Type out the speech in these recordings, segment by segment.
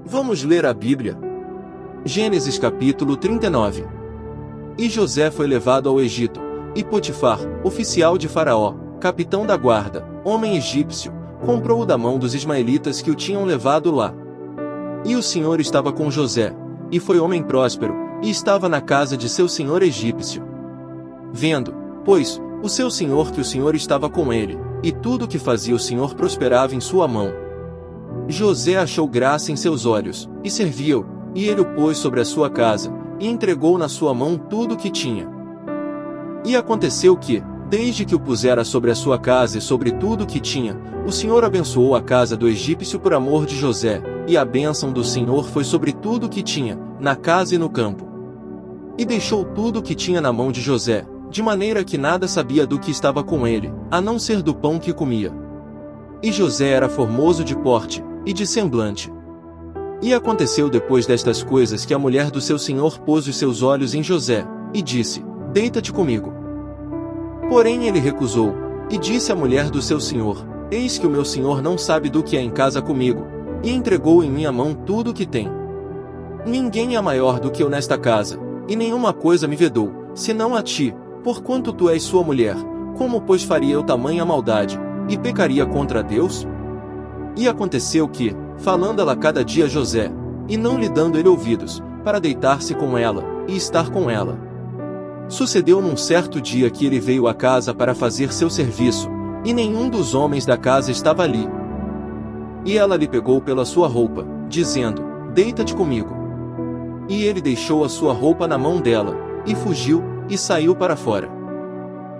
Vamos ler a Bíblia? Gênesis capítulo 39. E José foi levado ao Egito, e Potifar, oficial de Faraó, capitão da guarda, homem egípcio, comprou-o da mão dos ismaelitas que o tinham levado lá. E o Senhor estava com José, e foi homem próspero, e estava na casa de seu senhor egípcio. Vendo, pois, o seu senhor que o Senhor estava com ele, e tudo o que fazia o Senhor prosperava em sua mão. José achou graça em seus olhos, e serviu-o, e ele o pôs sobre a sua casa, e entregou na sua mão tudo o que tinha. E aconteceu que, desde que o pusera sobre a sua casa e sobre tudo o que tinha, o Senhor abençoou a casa do egípcio por amor de José, e a bênção do Senhor foi sobre tudo o que tinha, na casa e no campo. E deixou tudo o que tinha na mão de José, de maneira que nada sabia do que estava com ele, a não ser do pão que comia. E José era formoso de porte, e de semblante. E aconteceu depois destas coisas que a mulher do seu senhor pôs os seus olhos em José, e disse: Deita-te comigo. Porém ele recusou, e disse à mulher do seu senhor: Eis que o meu senhor não sabe do que é em casa comigo, e entregou em minha mão tudo o que tem. Ninguém é maior do que eu nesta casa, e nenhuma coisa me vedou, senão a ti, porquanto tu és sua mulher. Como pois faria eu tamanha maldade, e pecaria contra Deus? E aconteceu que, falando ela cada dia a José, e não lhe dando ele ouvidos, para deitar-se com ela, e estar com ela. Sucedeu num certo dia que ele veio à casa para fazer seu serviço, e nenhum dos homens da casa estava ali. E ela lhe pegou pela sua roupa, dizendo: Deita-te comigo. E ele deixou a sua roupa na mão dela, e fugiu, e saiu para fora.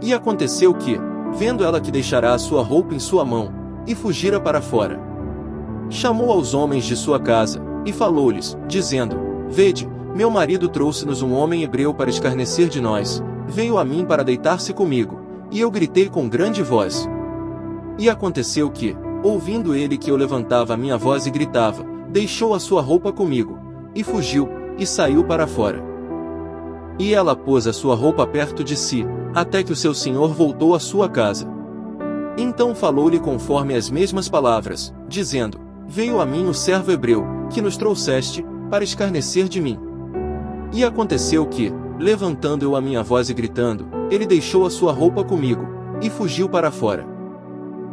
E aconteceu que, vendo ela que deixara a sua roupa em sua mão, e fugira para fora, chamou aos homens de sua casa, e falou-lhes, dizendo: Vede, meu marido trouxe-nos um homem hebreu para escarnecer de nós, veio a mim para deitar-se comigo, e eu gritei com grande voz. E aconteceu que, ouvindo ele que eu levantava a minha voz e gritava, deixou a sua roupa comigo, e fugiu, e saiu para fora. E ela pôs a sua roupa perto de si, até que o seu senhor voltou à sua casa. Então falou-lhe conforme as mesmas palavras, dizendo: Veio a mim o servo hebreu, que nos trouxeste, para escarnecer de mim. E aconteceu que, levantando eu a minha voz e gritando, ele deixou a sua roupa comigo, e fugiu para fora.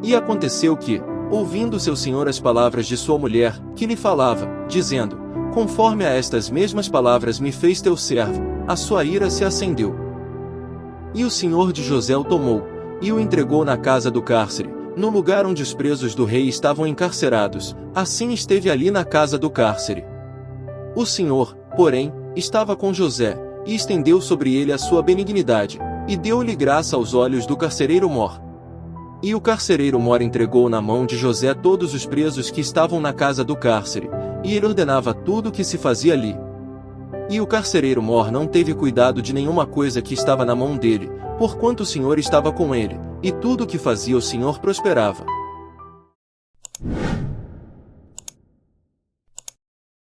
E aconteceu que, ouvindo seu senhor as palavras de sua mulher, que lhe falava, dizendo: Conforme a estas mesmas palavras me fez teu servo, a sua ira se acendeu. E o senhor de José o tomou, e o entregou na casa do cárcere, no lugar onde os presos do rei estavam encarcerados, assim esteve ali na casa do cárcere. O Senhor, porém, estava com José, e estendeu sobre ele a sua benignidade, e deu-lhe graça aos olhos do carcereiro mor. E o carcereiro mor entregou na mão de José todos os presos que estavam na casa do cárcere, e ele ordenava tudo o que se fazia ali. E o carcereiro mor não teve cuidado de nenhuma coisa que estava na mão dele, porquanto o Senhor estava com ele, e tudo o que fazia o Senhor prosperava.